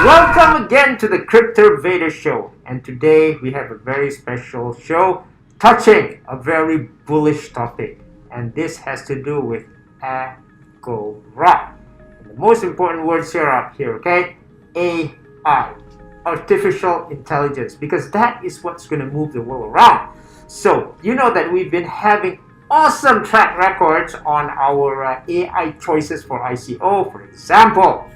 Welcome again to the Crypto Vader Show, and today we have a very special show touching a very bullish topic, and this has to do with Agorai. And the most important words here are up here, okay? AI, artificial intelligence, because that is what's going to move the world around. So you know that we've been having awesome track records on our AI choices for ICO. For example,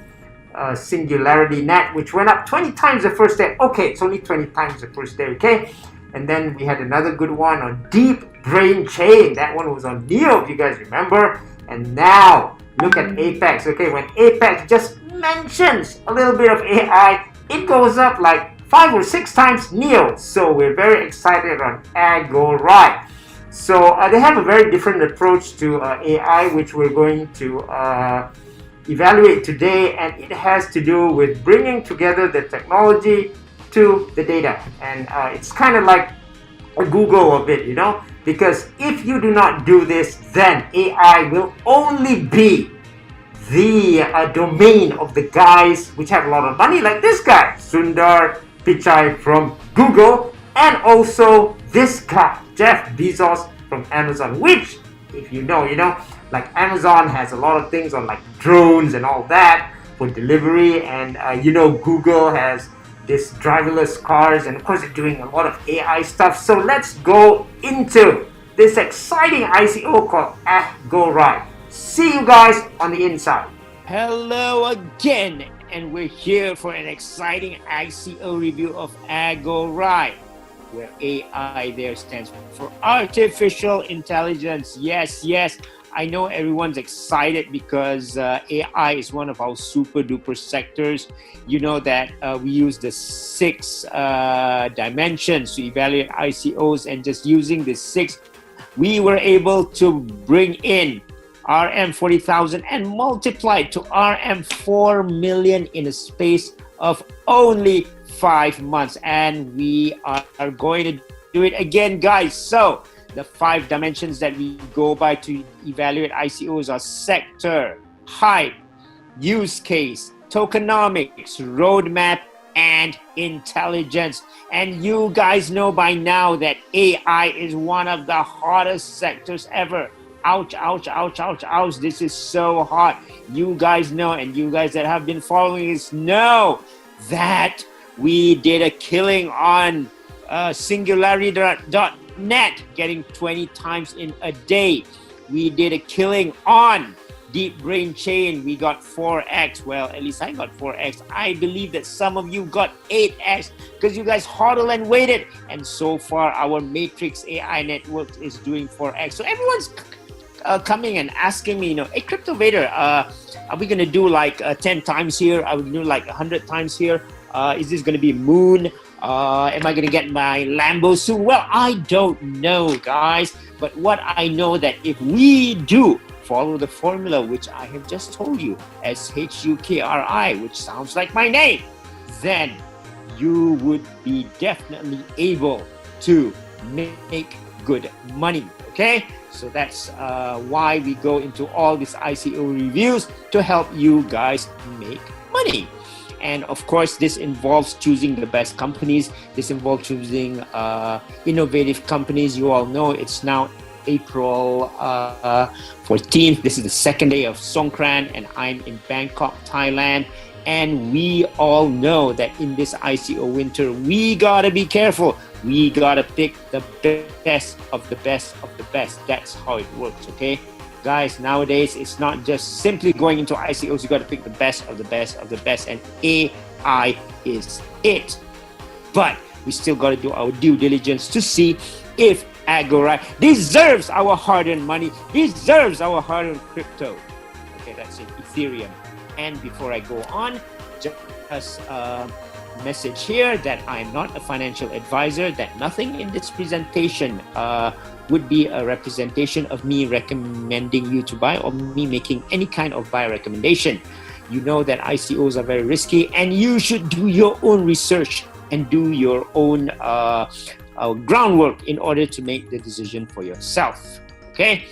Singularity Net, which went up 20 times the first day. Okay, it's only 20 times the first day, okay? And then we had another good one on Deep Brain Chain. That one was on NEO, if you guys remember. And now, look at Apex, okay? When Apex just mentions a little bit of AI, it goes up like 5 or 6 times NEO. So we're very excited on Agorai. So they have a very different approach to AI, which we're going to evaluate today, and it has to do with bringing together the technology to the data. And it's kind of like a Google a bit, you know, because if you do not do this, then AI will only be the domain of the guys which have a lot of money, like this guy, Sundar Pichai from Google, and also this guy, Jeff Bezos from Amazon, which, if you know, like Amazon has a lot of things on like drones and all that for delivery, and Google has this driverless cars, and of course they're doing a lot of AI stuff. So let's go into this exciting ICO called Agorai. See you guys on the inside. Hello again, and we're here for an exciting ICO review of Agorai, where AI there stands for artificial intelligence. Yes, I know everyone's excited because AI is one of our super duper sectors. You know that we use the 6 dimensions to evaluate ICOs, and just using the 6, we were able to bring in RM 40,000 and multiply it to RM 4 million in a space of only 5 months. And we are going to do it again, guys. So the 5 dimensions that we go by to evaluate ICOs are sector, hype, use case, tokenomics, roadmap, and intelligence. And you guys know by now that AI is one of the hottest sectors ever. Ouch, ouch, ouch, ouch, ouch. This is so hot. You guys know, and you guys that have been following us know that we did a killing on Singularity.net, getting 20 times in a day. We did a killing on Deep Brain Chain. We got 4x. Well, at least I got 4x. I believe that some of you got 8x because you guys hodled and waited. And so far, our Matrix AI network is doing 4x. So everyone's coming and asking me, hey, Crypto Vader, are we going to do like 10 times here? I would do like 100 times here. Is this going to be moon? Am I going to get my Lambo soon? Well, I don't know, guys. But what I know that if we do follow the formula, which I have just told you, SHUKRI, which sounds like my name, then you would be definitely able to make good money, okay? So that's why we go into all these ICO reviews to help you guys make money. And of course, this involves choosing the best companies. This involves choosing innovative companies. You all know it's now April 14th. This is the second day of Songkran, and I'm in Bangkok, Thailand. And we all know that in this ICO winter, we gotta be careful. We gotta pick the best of the best of the best. That's how it works, okay? Guys, nowadays, it's not just simply going into ICOs. You gotta pick the best of the best of the best, and AI is it. But we still gotta do our due diligence to see if Agorai deserves our hard-earned money, deserves our hard-earned crypto. Okay, that's it, Ethereum. And before I go on, just message here that I'm not a financial advisor, that nothing in this presentation would be a representation of me recommending you to buy or me making any kind of buy recommendation. You know that ICOs are very risky, and you should do your own research and do your own groundwork in order to make the decision for yourself. okay?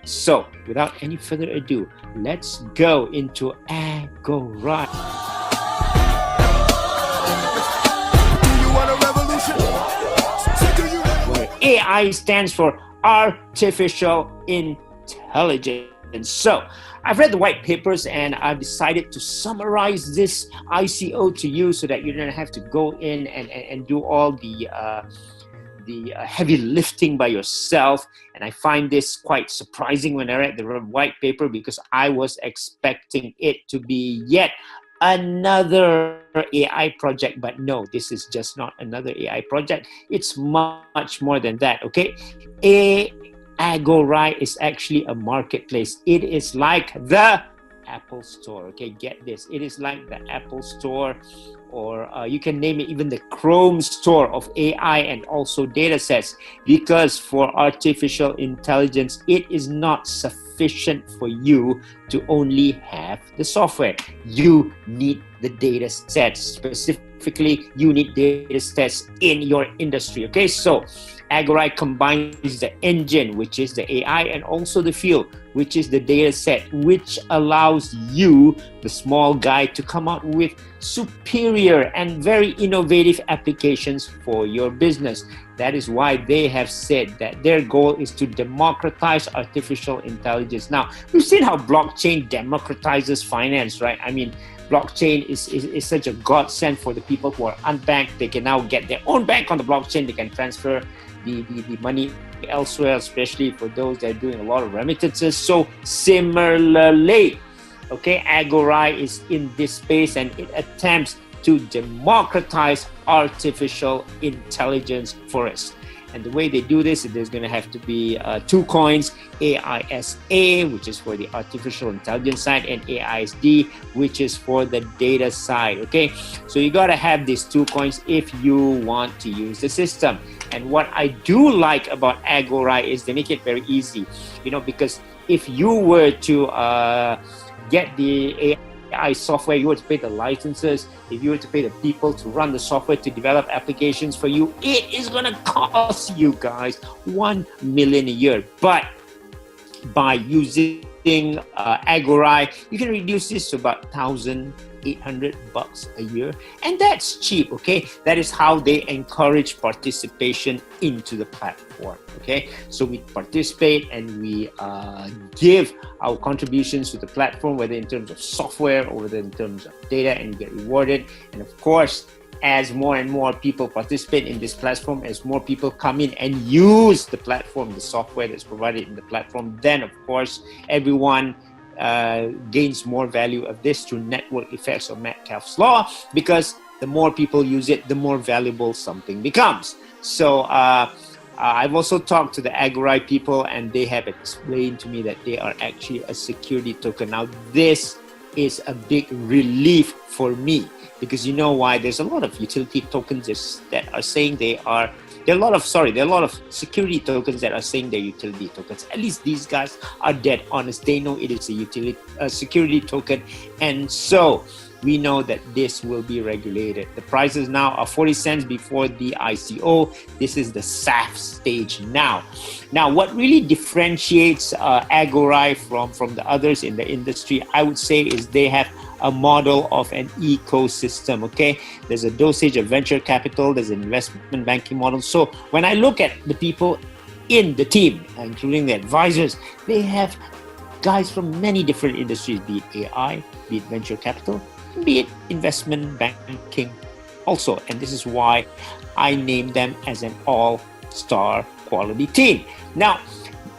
So without any further ado, let's go into Agorai. Where AI stands for Artificial Intelligence. So I've read the white papers and I've decided to summarize this ICO to you so that you don't have to go in and do all the heavy lifting by yourself. And I find this quite surprising when I read the white paper, because I was expecting it to be yet another AI project, but no, this is just not another AI project. It's much more than that, okay? Agorai is actually a marketplace. It is like the Apple Store, okay? Get this. It is like the Apple Store, or you can name it even the Chrome Store of AI and also data sets, because for artificial intelligence, it is not sufficient for you to only have the software. You need the data sets. Specifically, you need data sets in your industry, okay? So Agorai combines the engine, which is the AI, and also the field, which is the data set, which allows you, the small guy, to come out with superior and very innovative applications for your business. That is why they have said that their goal is to democratize artificial intelligence. Now, we've seen how blockchain democratizes finance, right? I mean, blockchain is such a godsend for the people who are unbanked. They can now get their own bank on the blockchain. They can transfer the money elsewhere, especially for those that are doing a lot of remittances. So similarly, okay, Agorai is in this space and it attempts to democratize artificial intelligence for us. And the way they do this, there's going to have to be two coins, AISA, which is for the artificial intelligence side, and AISD, which is for the data side, okay? So you got to have these two coins if you want to use the system. And what I do like about Agorai is they make it very easy, you know, because if you were to get the AI software, you were to pay the licenses, if you were to pay the people to run the software to develop applications for you, it is going to cost you guys $1 million a year. But by using Agorai, you can reduce this to about $1,800 a year, and that's cheap, okay? That is how they encourage participation into the platform, okay? So we participate and we give our contributions to the platform, whether in terms of software or whether in terms of data, and we get rewarded. And of course, as more and more people participate in this platform, as more people come in and use the platform, the software that's provided in the platform, then of course everyone gains more value of this through network effects or Metcalfe's law, because the more people use it, the more valuable something becomes. So I've also talked to the Agorai people, and they have explained to me that they are actually a security token. Now, this is a big relief for me, because you know why? There's a lot of utility tokens that are saying there are a lot of security tokens that are saying they're utility tokens. At least these guys are dead honest. They know it is a security token, and so we know that this will be regulated. The prices now are 40 cents before the ICO. This is the SAF stage now. Now, what really differentiates Agorai from the others in the industry, I would say, is they have a model of an ecosystem, okay? There's a dosage of venture capital, there's an investment banking model. So when I look at the people in the team, including the advisors, they have guys from many different industries, be it AI, be it venture capital, be it investment banking also. And this is why I named them as an all-star quality team. Now,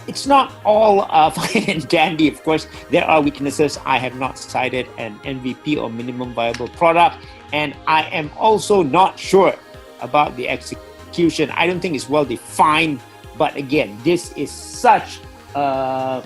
it's not all fine and dandy. Of course, there are weaknesses. I have not cited an MVP or minimum viable product, and I am also not sure about the execution. I don't think it's well defined, but again, this is such a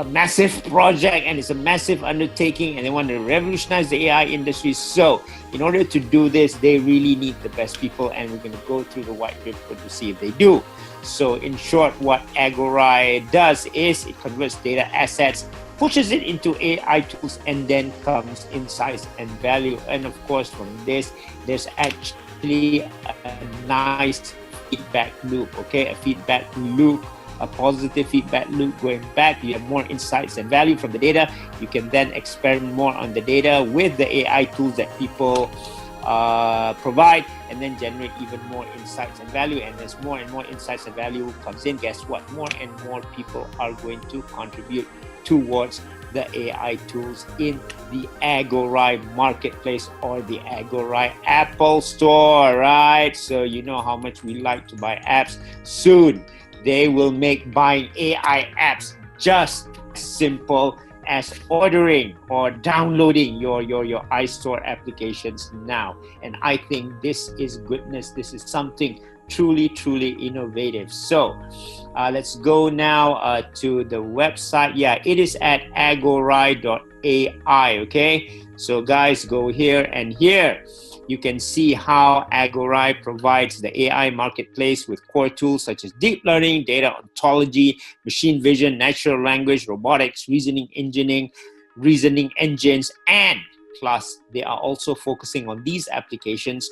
massive project, and it's a massive undertaking, and they want to revolutionize the AI industry. So in order to do this, they really need the best people, and we're going to go through the white paper to see if they do. So in short, what Agorai does is it converts data assets, pushes it into AI tools, and then comes in size and value. And of course, from this, there's actually a nice feedback loop, okay? A feedback loop a positive feedback loop going back. You have more insights and value from the data. You can then experiment more on the data with the AI tools that people provide, and then generate even more insights and value. And as more and more insights and value comes in, guess what? More and more people are going to contribute towards the AI tools in the Agorai marketplace or the Agorai Apple Store, right? So you know how much we like to buy apps. Soon they will make buying AI apps just as simple as ordering or downloading your iStore applications now. And I think this is goodness. This is something truly innovative. So let's go now to the website. Yeah, it is at agorai.ai. Okay, so guys, go here, and here you can see how Agorai provides the AI marketplace with core tools such as deep learning, data ontology, machine vision, natural language, robotics, reasoning engines, and plus they are also focusing on these applications,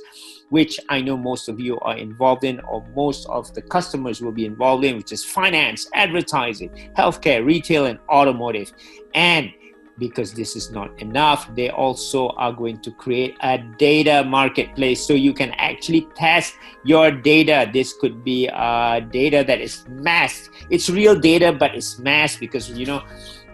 which I know most of you are involved in, or most of the customers will be involved in, which is finance, advertising, healthcare, retail, and automotive. And because this is not enough, they also are going to create a data marketplace so you can actually test your data. This could be data that is masked. It's real data, but it's masked because, you know,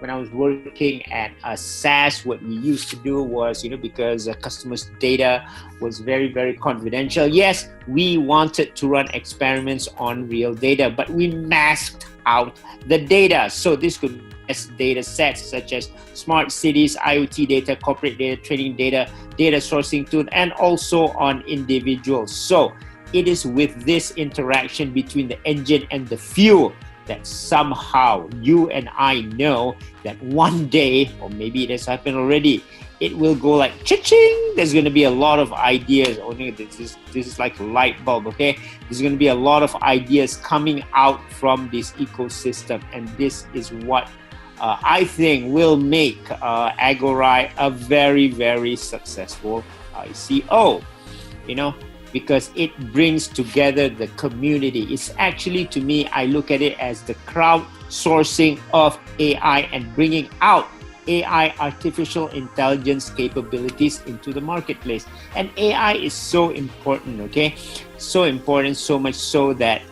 when I was working at SaaS, what we used to do was, you know, because the customer's data was very confidential. Yes, we wanted to run experiments on real data, but we masked out the data. So this could be data sets such as smart cities, IoT data, corporate data, training data, data sourcing tool, and also on individuals. So it is with this interaction between the engine and the fuel that somehow you and I know that one day, or maybe it has happened already, it will go like cha-ching. There's going to be a lot of ideas. This is like a light bulb, okay? There's going to be a lot of ideas coming out from this ecosystem, and this is what I think will make Agorai a very successful ICO, you know, because it brings together the community. It's actually, to me, I look at it as the crowdsourcing of AI and bringing out AI, artificial intelligence capabilities into the marketplace. And AI is so important, okay? So important, so much so that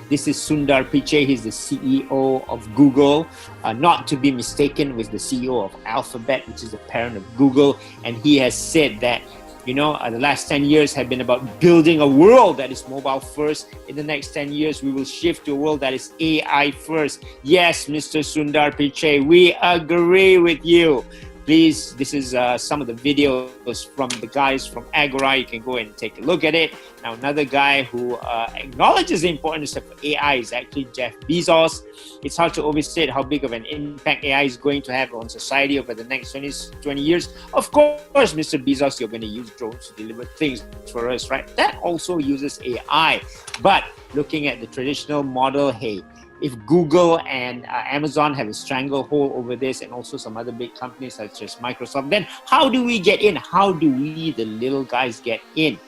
this is Sundar Pichai. He's the CEO of Google, not to be mistaken with the CEO of Alphabet, which is the parent of Google. And he has said that, you know, the last 10 years have been about building a world that is mobile first. In the next 10 years, we will shift to a world that is AI first. Yes, Mr. Sundar Pichai, we agree with you. Please, this is some of the videos from the guys from Agorai. You can go and take a look at it. Now, another guy who acknowledges the importance of AI is actually Jeff Bezos. It's hard to overstate how big of an impact AI is going to have on society over the next 20 years. Of course, Mr. Bezos, you're going to use drones to deliver things for us, right? That also uses AI. But looking at the traditional model, hey, if Google and Amazon have a stranglehold over this, and also some other big companies such as Microsoft, then how do we get in? How do we, the little guys, get in?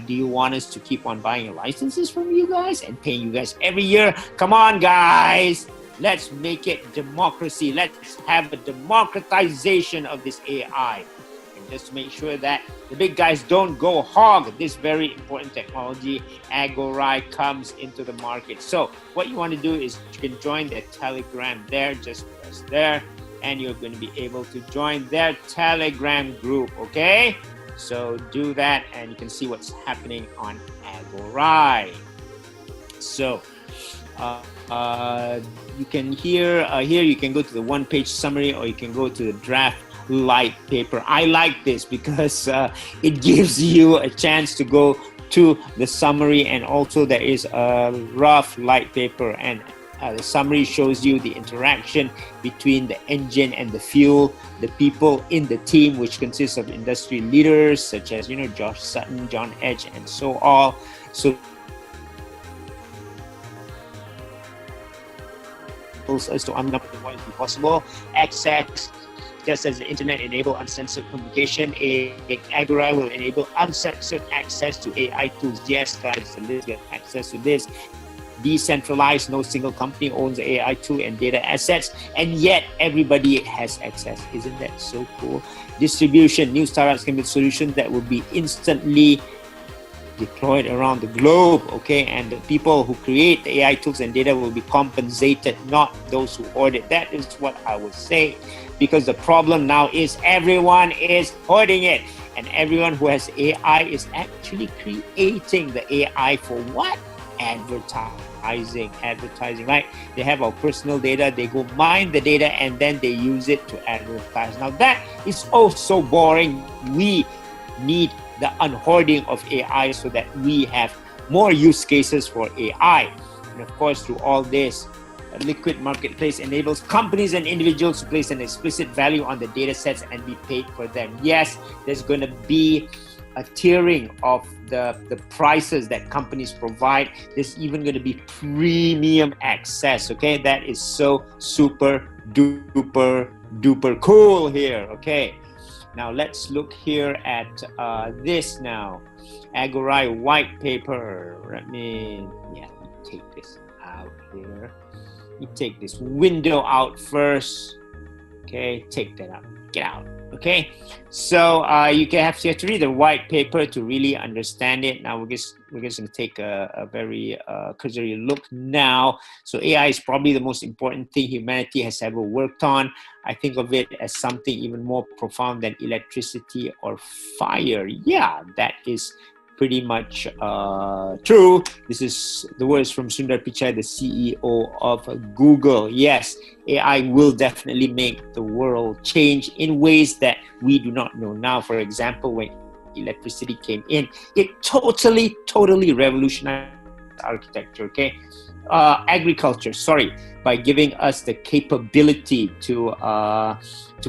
Do you want us to keep on buying licenses from you guys and paying you guys every year? Come on, guys. Let's make it democracy. Let's have a democratization of this AI. Just to make sure that the big guys don't go hog this very important technology, Agorai comes into the market. So what you want to do is you can join their Telegram there, just press there, and you're going to be able to join their Telegram group, okay? So do that, and you can see what's happening on Agorai. So you can here you can go to the one-page summary, or you can go to the draft light paper. I like this because it gives you a chance to go to the summary, and also there is a rough light paper, and the summary shows you the interaction between the engine and the fuel, the people in the team, which consists of industry leaders such as, you know, Josh Sutton, John Edge, and so on. So as to unlock what is possible, access. Just as the internet enable uncensored communication, Agorai will enable uncensored access to AI tools. Yes, guys, so let's get access to this. decentralized. No single company owns AI tool and data assets, and yet everybody has access. Isn't that so cool? Distribution. New startups can build solutions that will be instantly deployed around the globe, okay? And the people who create the AI tools and data will be compensated, not those who hoard it. That is what I would say, because the problem now is everyone is hoarding it, and everyone who has AI is actually creating the AI for what? Advertising, right? They have our personal data, they go mine the data, and then they use it to advertise. Now that is oh so boring. We need the unhoarding of AI so that we have more use cases for AI. And of course, through all this, a liquid marketplace enables companies and individuals to place an explicit value on the data sets and be paid for them. Yes, there's going to be a tiering of the prices that companies provide. There's even going to be premium access, okay? That is so super duper cool here, okay? Now let's look here at this now. Agorai white paper. Let me take this out here. You take this window out first. Okay, take that out. Get out. Okay, so you have to read the white paper to really understand it. Now we're just going to take a very cursory look now. So AI is probably the most important thing humanity has ever worked on. I think of it as something even more profound than electricity or fire. Yeah, that is pretty much true. This is the words from Sundar Pichai, the CEO of Google. Yes, AI will definitely make the world change in ways that we do not know now. For example, when electricity came in, it totally revolutionized architecture, okay? Agriculture, by giving us the capability to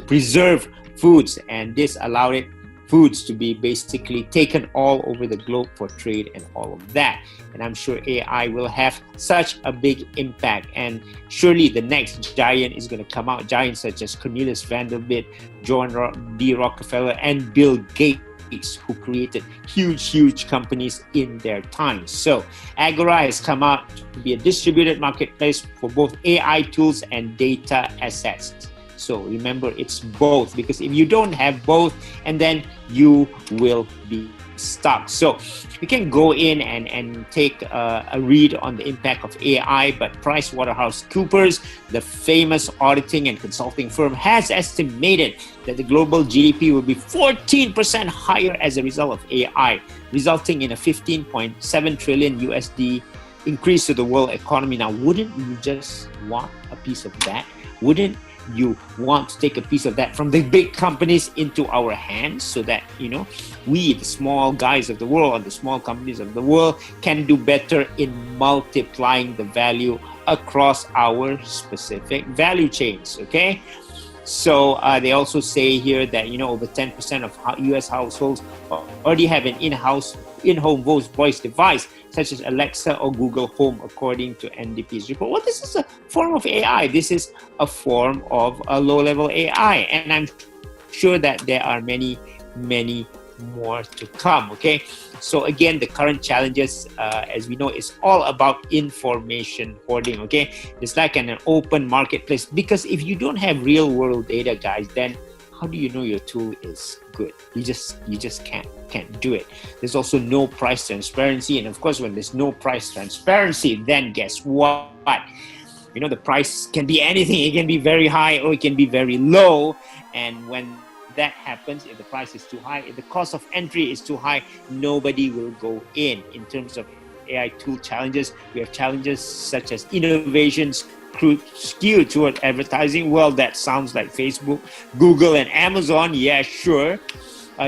preserve foods, and this allowed foods to be basically taken all over the globe for trade and all of that. And I'm sure AI will have such a big impact, and surely the next giant is going to come out. Giants such as Cornelius Vanderbilt, John D. Rockefeller, and Bill Gates, who created huge companies in their time. So Agorai has come out to be a distributed marketplace for both AI tools and data assets. So remember, it's both, because if you don't have both, and then you will be stuck. So we can go in and take a read on the impact of AI, but PricewaterhouseCoopers, the famous auditing and consulting firm, has estimated that the global GDP will be 14% higher as a result of AI, resulting in a 15.7 trillion USD increase to the world economy. Now, wouldn't you just want a piece of that? Wouldn't you want to take a piece of that from the big companies into our hands, so that, we, the small guys of the world, and the small companies of the world, can do better in multiplying the value across our specific value chains, okay? So they also say here that, over 10% of US households already have an in-home voice device, such as Alexa or Google Home, according to NDP's report. Well, this is a form of AI. This is a form of a low-level AI, and I'm sure that there are many more to come, okay? So again, the current challenges, as we know, is all about information hoarding, okay? It's like an open marketplace, because if you don't have real-world data, guys, then how do you know your tool is good? You just can't do it. There's also no price transparency, and of course, when there's no price transparency, then guess what? The price can be anything. It can be very high or it can be very low, and when that happens, if the price is too high, if the cost of entry is too high, nobody will go in. In terms of AI tool challenges, we have challenges such as innovations skewed toward advertising. Well, that sounds like Facebook, Google, and Amazon. Yeah, sure.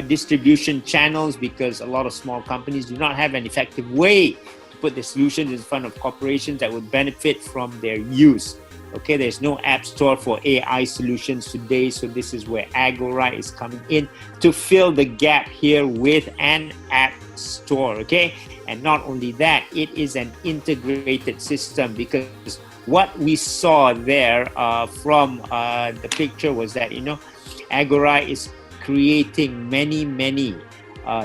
Distribution channels, because a lot of small companies do not have an effective way to put their solutions in front of corporations that would benefit from their use. Okay, there's no app store for AI solutions today, so this is where Agorai is coming in to fill the gap here with an app store, okay? And not only that, it is an integrated system, because what we saw there from the picture was that, Agorai is creating many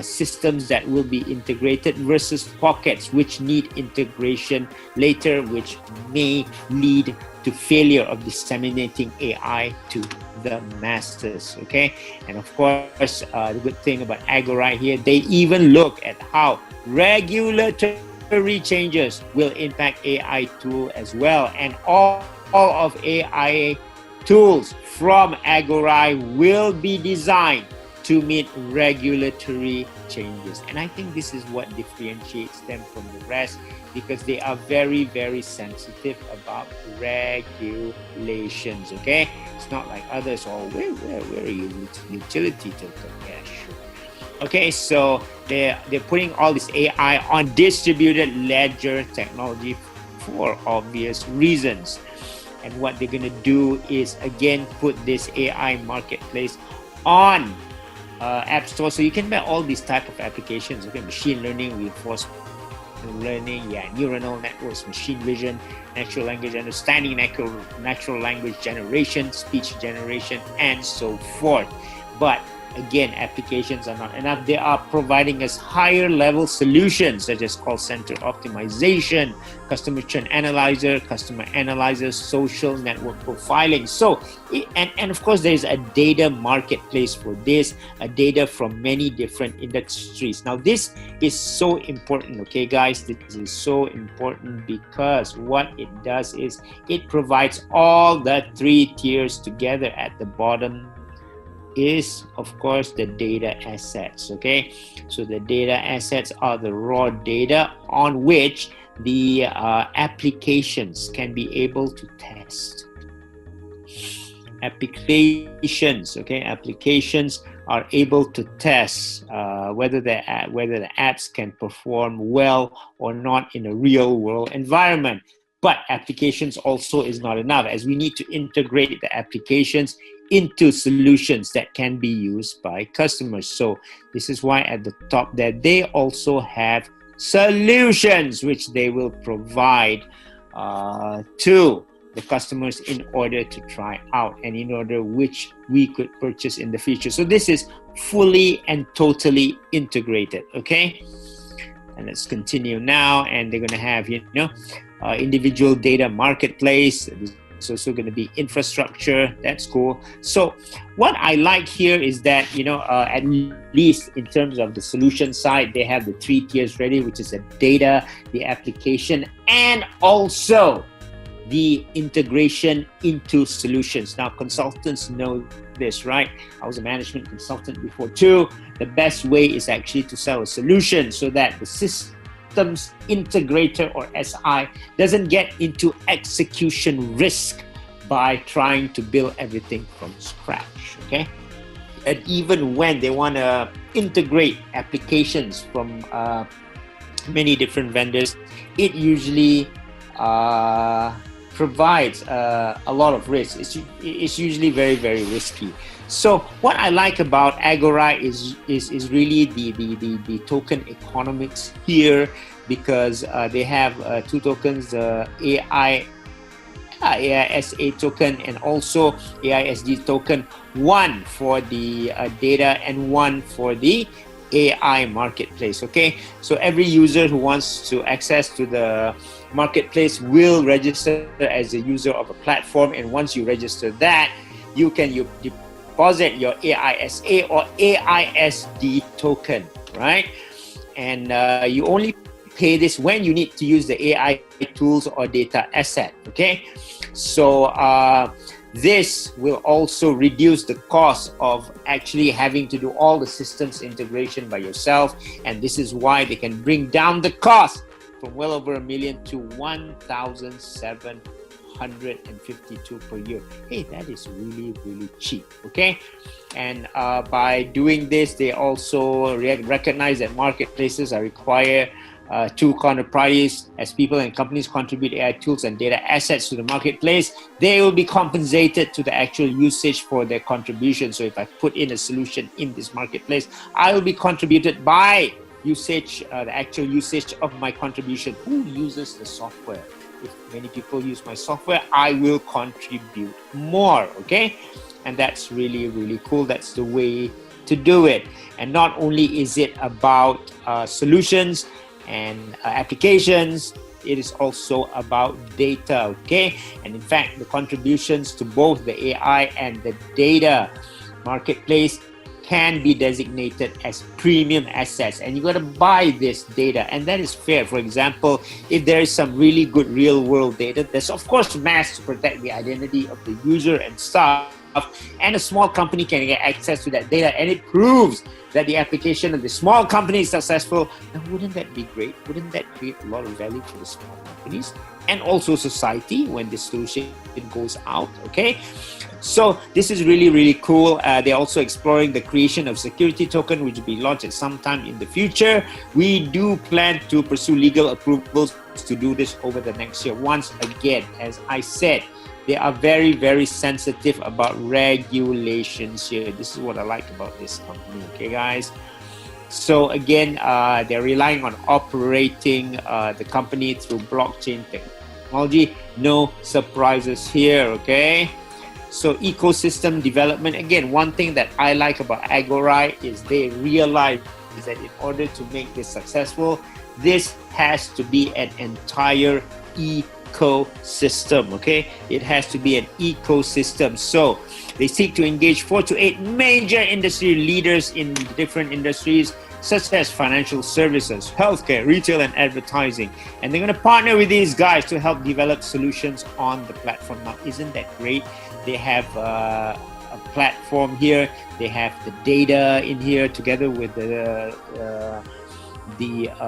systems that will be integrated versus pockets which need integration later, which may lead to failure of disseminating AI to the masses. Okay, and of course, the good thing about Agorai here, they even look at how regulatory changes will impact AI tool as well, and all of AI tools from Agorai will be designed to meet regulatory changes. And I think this is what differentiates them from the rest, because they are very, very sensitive about regulations. Okay, it's not like others. Oh, where are you, utility token? Yeah, sure. Okay, so they're putting all this AI on distributed ledger technology for obvious reasons. And what they're gonna do is again put this AI marketplace on App Store, so you can buy all these type of applications. Okay, machine learning, reinforcement learning, neuronal networks, machine vision, natural language understanding, natural language generation, speech generation, and so forth. But again, applications are not enough. They are providing us higher level solutions such as call center optimization, customer churn analyzer, social network profiling. So, and of course, there's a data marketplace for this, a data from many different industries. Now, this is so important, okay, guys? This is so important because what it does is it provides all the three tiers together. At the bottom is, of course, the data assets. Okay, so the data assets are the raw data on which the applications can be able to test. Applications are able to test whether the apps can perform well or not in a real world environment. But applications also is not enough, as we need to integrate the applications into solutions that can be used by customers. So this is why at the top there, they also have solutions which they will provide to the customers in order to try out and in order which we could purchase in the future. So this is fully and totally integrated. Okay, and let's continue now. And they're going to have, individual data marketplace. It's also going to be infrastructure. That's cool. So what I like here is that, at least in terms of the solution side, they have the three tiers ready, which is the data, the application, and also the integration into solutions. Now, consultants know this, right? I was a management consultant before too. The best way is actually to sell a solution so that the systems integrator or SI doesn't get into execution risk by trying to build everything from scratch. Okay, and even when they want to integrate applications from many different vendors, it usually provides a lot of risk. It's usually very, very risky. So what I like about Agorai is really the token economics here, because they have two tokens, the AISA token and also AISD token, one for the data and one for the AI marketplace. Okay, so every user who wants to access to the marketplace will register as a user of a platform, and once you register that, you can deposit your AISA or AISD token, right? And you only pay this when you need to use the AI tools or data asset. Okay, so this will also reduce the cost of actually having to do all the systems integration by yourself, and this is why they can bring down the cost from well over $1 million to 1,752 per year. Hey, that is really, really cheap. Okay, and by doing this, they also recognize that marketplaces are required two counterparties. As people and companies contribute AI tools and data assets to the marketplace, they will be compensated to the actual usage for their contribution. So if I put in a solution in this marketplace, I will be contributed by usage, the actual usage of my contribution. Who uses the software? If many people use my software, I will contribute more. Okay, and that's really, really cool. That's the way to do it. And not only is it about solutions and applications, it is also about data, okay? And in fact, the contributions to both the AI and the data marketplace can be designated as premium assets, and you got to buy this data, and that is fair. For example, if there is some really good real world data, there's of course mask to protect the identity of the user and stuff, and a small company can get access to that data, and it proves that the application of the small company is successful. Now, wouldn't that be great? Wouldn't that create a lot of value for the small companies and also society when this solution goes out, okay? So this is really, really cool. They're also exploring the creation of security token, which will be launched at some time in the future. We do plan to pursue legal approvals to do this over the next year. Once again, as I said, they are very, very sensitive about regulations here. This is what I like about this company, okay, guys? So again, they're relying on operating the company through blockchain technology. No surprises here, okay? So ecosystem development, again, one thing that I like about Agorai is they realize that in order to make this successful, this has to be an entire ecosystem, okay? It has to be an ecosystem. So they seek to engage 4 to 8 major industry leaders in different industries, such as financial services, healthcare, retail, and advertising. And they're going to partner with these guys to help develop solutions on the platform. Now, isn't that great? They have a platform here. They have the data in here together with the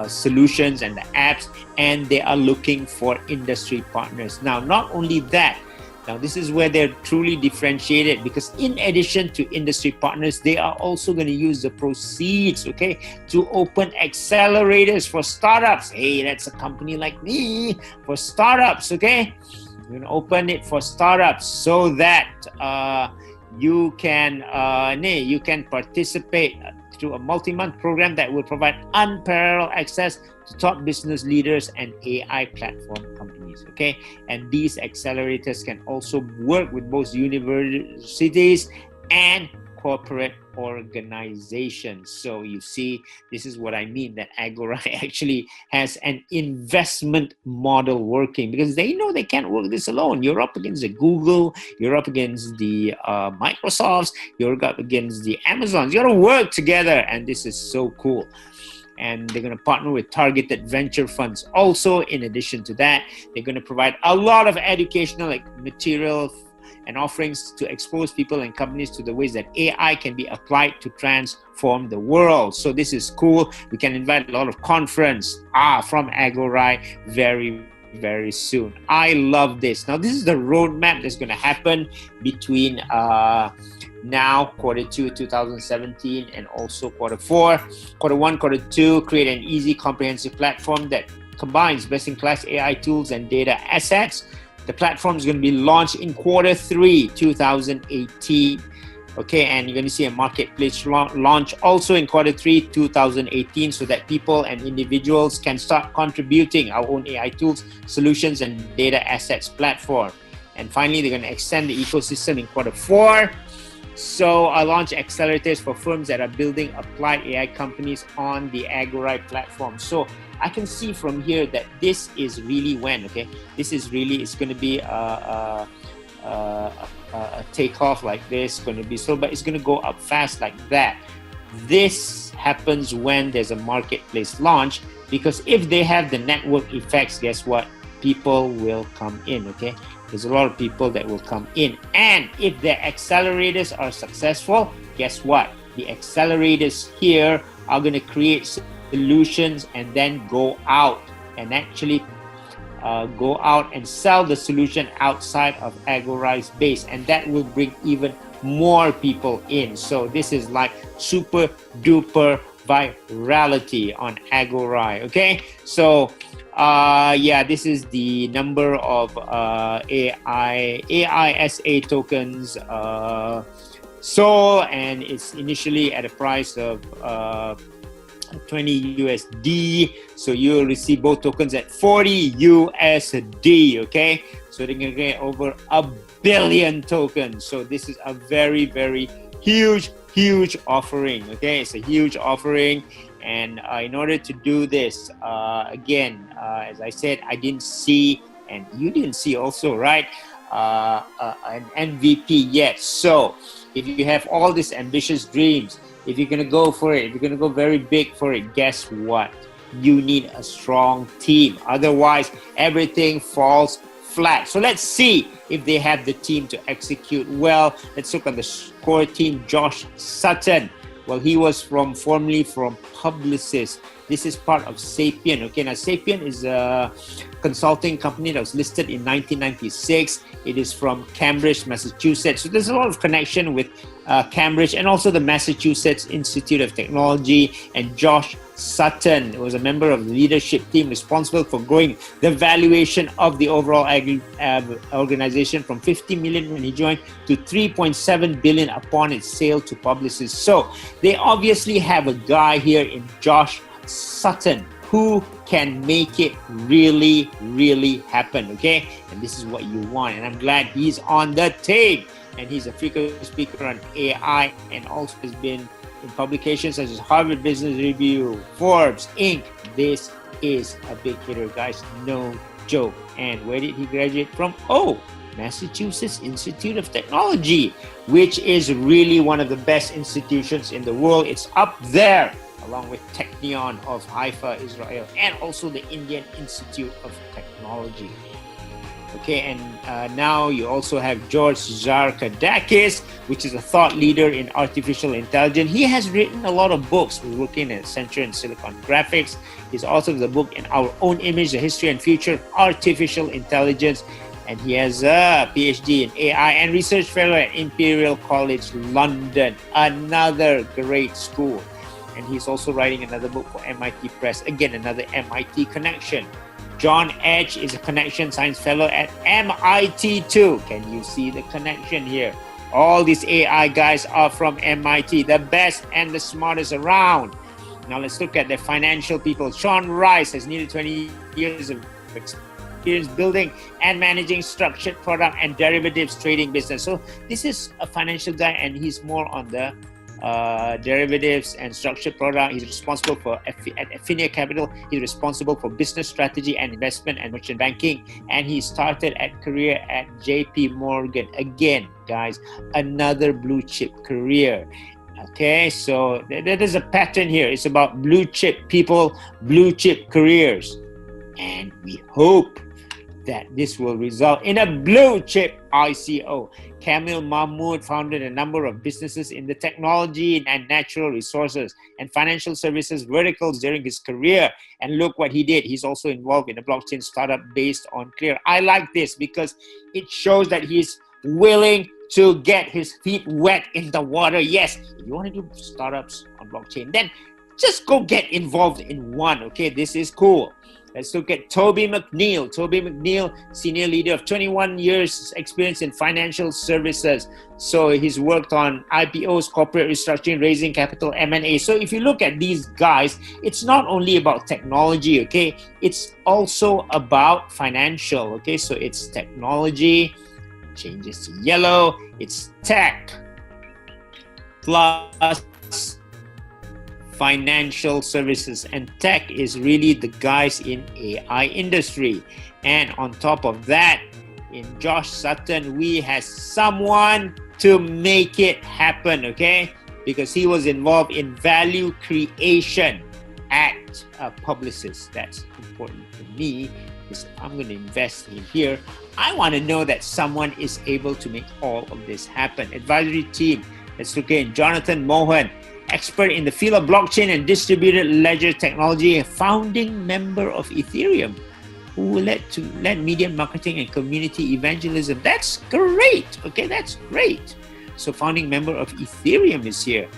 solutions and the apps, and they are looking for industry partners. Now, not only that, now this is where they're truly differentiated, because in addition to industry partners, they are also going to use the proceeds, okay, to open accelerators for startups. Hey, that's a company like me for startups, okay? We're going to open it for startups so that you can participate through a multi-month program that will provide unparalleled access to top business leaders and AI platform companies, okay? And these accelerators can also work with both universities and corporate organizations. So you see, this is what I mean, that Agorai actually has an investment model working, because they know they can't work this alone. You're up against the Google, you're up against the Microsofts, you're up against the Amazons. You got to work together, and this is so cool. And they're going to partner with targeted venture funds. Also, in addition to that, they're going to provide a lot of educational material and offerings to expose people and companies to the ways that AI can be applied to transform the world. So this is cool. We can invite a lot of conference from Agorai very, very soon. I love this. Now, this is the roadmap that's going to happen between now, Q2 2017, and also Q4. Q1, Q2, create an easy, comprehensive platform that combines best-in-class AI tools and data assets. The platform is going to be launched in Q3 2018. Okay, and you're going to see a marketplace launch also in Q3 2018, so that people and individuals can start contributing our own AI tools, solutions, and data assets platform. And finally, they're going to extend the ecosystem in Q4. So I launch accelerators for firms that are building applied AI companies on the Agorai platform. So I can see from here that this is really when, okay, this is really, it's going to be a takeoff like this, going to be slow, but it's going to go up fast like that. This happens when there's a marketplace launch, because if they have the network effects, guess what? People will come in, okay? There's a lot of people that will come in. And if the accelerators are successful, guess what? The accelerators here are going to create solutions and then go out and actually go out and sell the solution outside of Agorai's base, and that will bring even more people in. So this is like super duper virality on Agorai. Okay, so yeah, this is the number of AISA tokens sold, and it's initially at a price of 20 USD. So you'll receive both tokens at 40 USD. Okay, so they're gonna get over 1 billion tokens. So this is a very, very huge huge offering. Okay, it's a huge offering, and in order to do this, again, as I said, I didn't see, and you didn't see also, right? An MVP yet. So if you have all these ambitious dreams, if you're gonna go for it, if you're gonna go very big for it, guess what? You need a strong team. Otherwise, everything falls flat. So let's see if they have the team to execute well. Let's look at the core team. Josh Sutton. Well, he was formerly from Publicis. This is part of Sapient. Okay, now Sapient is a consulting company that was listed in 1996. It is from Cambridge, Massachusetts. So there's a lot of connection with Cambridge and also the Massachusetts Institute of Technology. And Josh Sutton was a member of the leadership team responsible for growing the valuation of the overall organization from 50 million when he joined to 3.7 billion upon its sale to Publicis. So they obviously have a guy here in Josh Sutton who can make it really, really happen, okay? And this is what you want, and I'm glad he's on the team. And he's a frequent speaker on AI and also has been in publications such as Harvard Business Review, Forbes, Inc. This is a big hitter, guys, no joke. And where did he graduate from? Oh, Massachusetts Institute of Technology, which is really one of the best institutions in the world. It's up there along with Technion of Haifa, Israel, and also the Indian Institute of Technology. Okay, and now you also have George Zarkadakis, which is a thought leader in artificial intelligence. He has written a lot of books. We're looking at Accenture and Silicon Graphics. He's author of the book In Our Own Image, The History and Future of Artificial Intelligence. And he has a PhD in AI and research fellow at Imperial College London, another great school. And he's also writing another book for MIT Press. Again, another MIT connection. John Edge is a connection science fellow at MIT too. Can you see the connection here? All these AI guys are from MIT, the best and the smartest around. Now let's look at the financial people. Sean Rice has nearly 20 years of experience building and managing structured product and derivatives trading business. So this is a financial guy, and he's more on the derivatives and structured product. He's responsible for at Affinia Capital. He's responsible for business strategy and investment and merchant banking. And he started career at JP Morgan. Again, guys, another blue chip career. Okay, so there is a pattern here. It's about blue chip people, blue chip careers. And we hope that this will result in a blue chip ICO. Kamil Mahmood founded a number of businesses in the technology and natural resources and financial services verticals during his career. And look what he did. He's also involved in a blockchain startup based on Clear. I like this because it shows that he's willing to get his feet wet in the water. Yes, if you want to do startups on blockchain, then just go get involved in one. Okay, this is cool. Let's look at Toby McNeil. Toby McNeil, senior leader of 21 years experience in financial services. So he's worked on IPOs, corporate restructuring, raising capital, M&A. So if you look at these guys, it's not only about technology, okay? It's also about financial, okay? So it's technology, changes to yellow, it's tech plus financial services, and tech is really the guys in AI industry. And on top of that, in Josh Sutton, we have someone to make it happen, okay? Because he was involved in value creation at Publicis. That's important for me because I'm going to invest in here. I want to know that someone is able to make all of this happen. Advisory team, let's look at Jonathan Mohan, expert in the field of blockchain and distributed ledger technology, a founding member of Ethereum, who led media marketing and community evangelism. That's great. Okay, that's great. So founding member of Ethereum is here.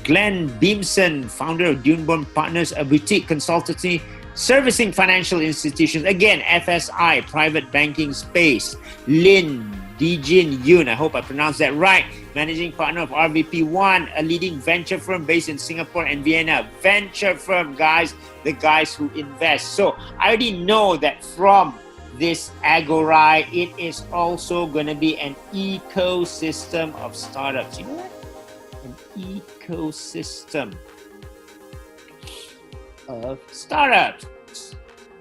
Glenn Beamson, founder of Duneborn Partners, a boutique consultancy servicing financial institutions. Again, FSI, private banking space. Lin Dijin Yoon, I hope I pronounced that right, managing partner of RVP1, a leading venture firm based in Singapore and Vienna. Venture firm, guys, the guys who invest. So I already know that from this Agorai, it is also going to be an ecosystem of startups. You know what? an ecosystem of startups.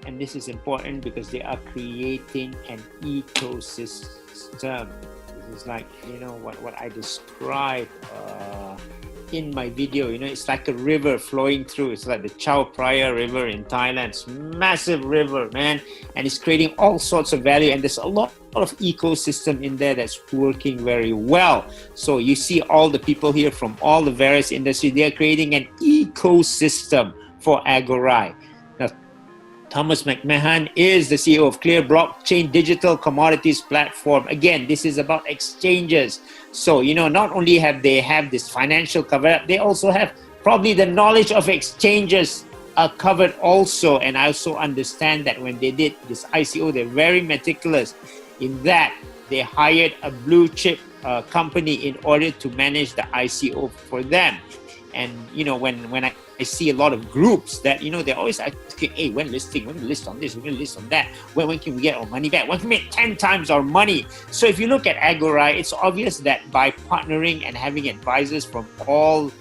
And this is important because they are creating an ecosystem. This is like, what I described in my video. It's like a river flowing through. It's like the Chao Phraya River in Thailand. It's massive river, man, and it's creating all sorts of value, and there's a lot of ecosystem in there that's working very well. So you see all the people here from all the various industries, they are creating an ecosystem for Agorai. Now, Thomas McMahon is the CEO of Clear Blockchain Digital Commodities Platform. Again, this is about exchanges. So, not only have they have this financial cover up, they also have probably the knowledge of exchanges covered also. And I also understand that when they did this ICO, they're very meticulous in that they hired a blue chip company in order to manage the ICO for them. And, when I see a lot of groups that, they're always asking, hey, when listing, when we list on this, when we list on that, when can we get our money back? When can we make 10 times our money? So if you look at Agorai, it's obvious that by partnering and having advisors from all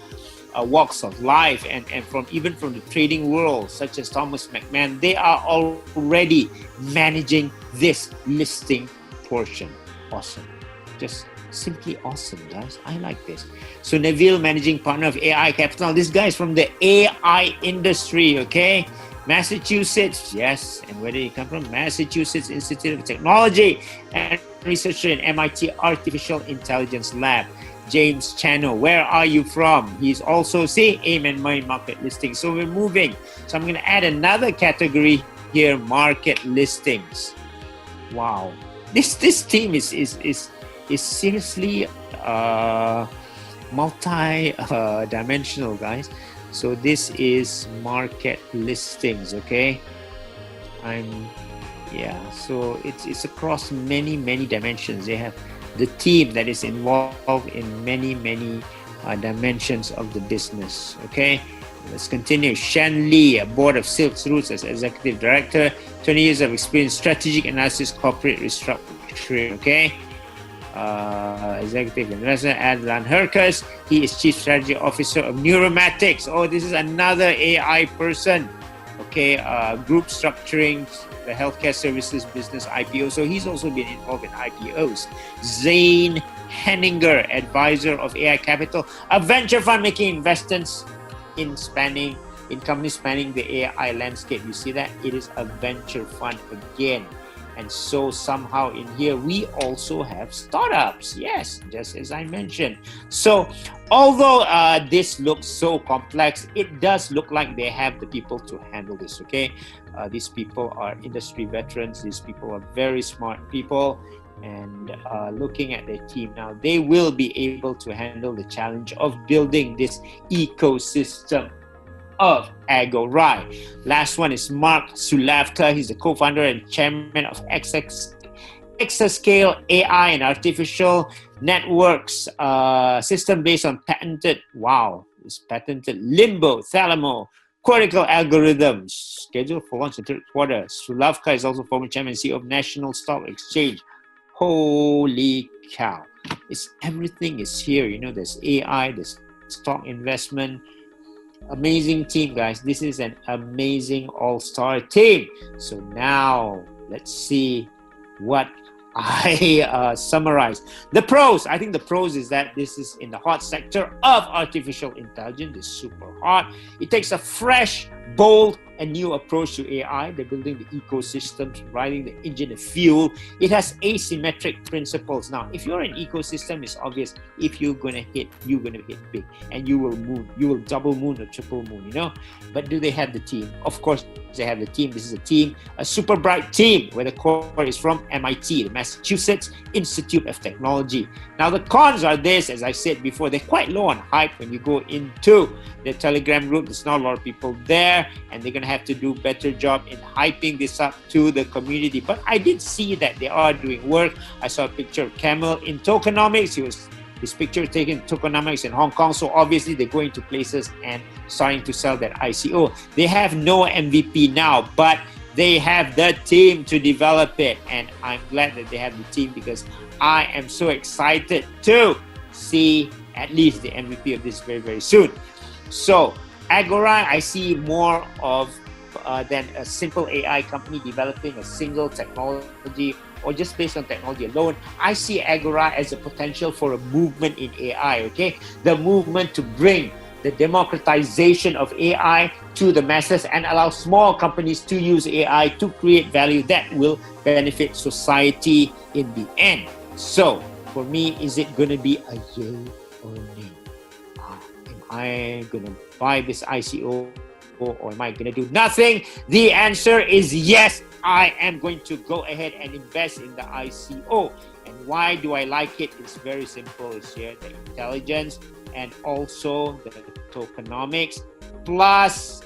walks of life and even from the trading world, such as Thomas McMahon, they are already managing this listing portion. Awesome. Just simply awesome, guys. I like this. So Neville, managing partner of AI Capital. This guy is from the AI industry, okay? Massachusetts, yes. And where did he come from? Massachusetts Institute of Technology and researcher in MIT Artificial Intelligence Lab. James Channel, where are you from? He's also, AIM and Main Market Listings. So we're moving. So I'm going to add another category here, market listings. Wow. This team is seriously multi-dimensional, guys. So this is market listings, okay? So it's across many dimensions. They have the team that is involved in many dimensions of the business, okay? Let's continue. Shan Lee, a board of Silk Roots as executive director, 20 years of experience, strategic analysis, corporate restructuring, okay? Executive investor Adlan Herkus. He is Chief Strategy Officer of Neuromatics. Oh, this is another AI person. Okay, group structuring, the healthcare services business IPO. So he's also been involved in IPOs. Zane Henninger, advisor of AI Capital, a venture fund making investments in companies spanning the AI landscape. You see that? It is a venture fund again. And so somehow in here, we also have startups. Yes, just as I mentioned. So although this looks so complex, it does look like they have the people to handle this, okay? These people are industry veterans. These people are very smart people. And looking at their team now, they will be able to handle the challenge of building this ecosystem of Agorai. Last one is Mark Sulavka. He's the co-founder and chairman of Exascale AI and Artificial Networks system based on patented Limbo Thalamo cortical algorithms scheduled for launch in the third quarter. Sulavka is also former chairman and CEO of National Stock Exchange. Holy cow. Everything is here. There's AI, there's stock investment. Amazing team, guys. This is an amazing all-star team. So now let's see what I summarized. The pros. I think the pros is that this is in the hot sector of artificial intelligence. It's super hot. It takes a fresh, bold, and new approach to AI. They're building the ecosystems, riding the engine of fuel. It has asymmetric principles. Now, if you're an ecosystem, it's obvious. If you're gonna hit, you're gonna hit big, and you will moon. You will double moon or triple moon. But do they have the team? Of course, they have the team. This is a team, a super bright team, where the core is from MIT, the Massachusetts Institute of Technology. Now, the cons are this, as I said before, they're quite low on hype when you go into the Telegram group. There's not a lot of people there, and they're gonna have to do a better job in hyping this up to the community. But I did see that they are doing work. I saw a picture of Camel in tokenomics. His picture taken in tokenomics in Hong Kong. So obviously they're going to places and starting to sell that ICO. They have no MVP now, but they have the team to develop it. And I'm glad that they have the team because I am so excited to see at least the MVP of this very, very soon. So Agorai, I see more of than a simple AI company developing a single technology or just based on technology alone. I see Agorai as a potential for a movement in AI, okay? The movement to bring the democratization of AI to the masses and allow small companies to use AI to create value that will benefit society in the end. So, for me, is it going to be a yay or a nay? Am I going to buy this ICO or am I going to do nothing? The answer is yes, I am going to go ahead and invest in the ICO. And why do I like it? It's very simple. It's here, the intelligence and also the tokenomics. Plus,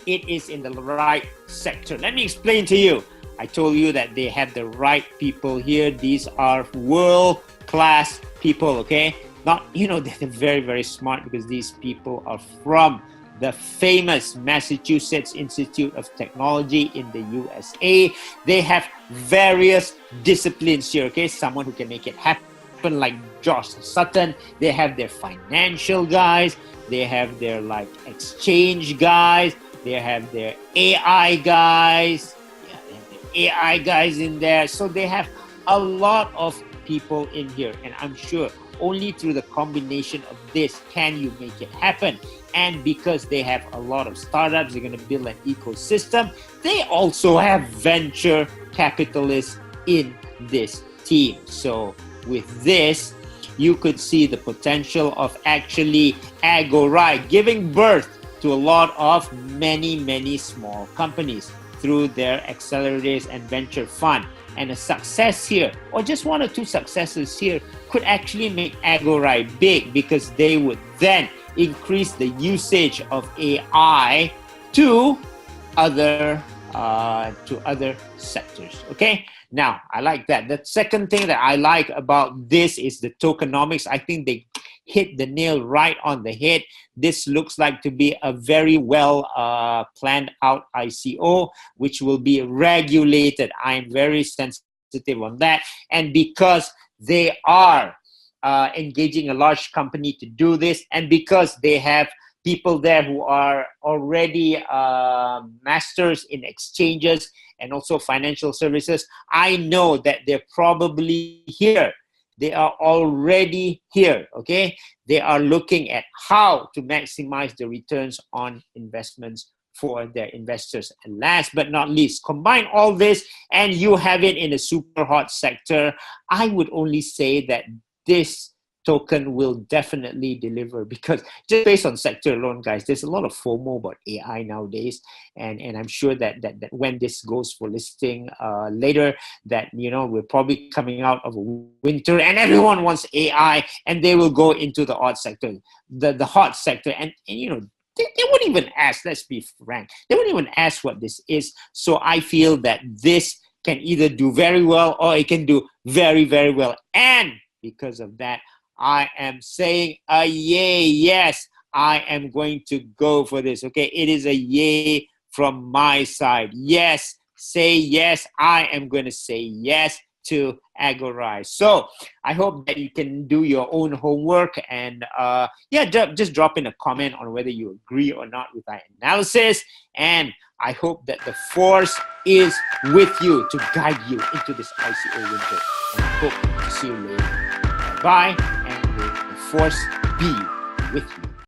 it is in the right sector. Let me explain to you. I told you that they have the right people here. These are world-class people, okay? Not, they're very, very smart because these people are from the famous Massachusetts Institute of Technology in the USA. They have various disciplines here, okay? Someone who can make it happen like Josh Sutton. They have their financial guys. They have their exchange guys. They have their AI guys. Yeah, they have their AI guys in there. So they have a lot of people in here. And I'm sure only through the combination of this can you make it happen. And because they have a lot of startups, they're going to build an ecosystem. They also have venture capitalists in this team. So with this, you could see the potential of actually Agorai giving birth to a lot of many small companies through their accelerators and venture fund. And a success here, or just one or two successes here, could actually make Agorai big because they would then increase the usage of AI to other sectors. Okay, now I like that. The second thing that I like about this is the tokenomics. I think they hit the nail right on the head. This looks like to be a very well planned out ICO, which will be regulated. I'm very sensitive on that, and because they are engaging a large company to do this, and because they have people there who are already masters in exchanges and also financial services, I know that they're probably here. They are already here, okay? They are looking at how to maximize the returns on investments for their investors. And last but not least, combine all this and you have it in a super hot sector. I would only say that this token will definitely deliver, because just based on sector alone, guys, there's a lot of FOMO about AI nowadays, and I'm sure that when this goes for listing later, that we're probably coming out of a winter and everyone wants AI and they will go into the hot sector, the hot sector, and they wouldn't even ask, let's be frank, they wouldn't even ask what this is. So I feel that this can either do very well or it can do very, very well, and because of that, I am saying a yay. Yes, I am going to go for this. Okay, it is a yay from my side. Yes, say yes. I am going to say yes to Agorai. So I hope that you can do your own homework and just drop in a comment on whether you agree or not with my analysis. And I hope that the force is with you to guide you into this ICO winter. And I hope to see you later. Bye, and may the force be with you.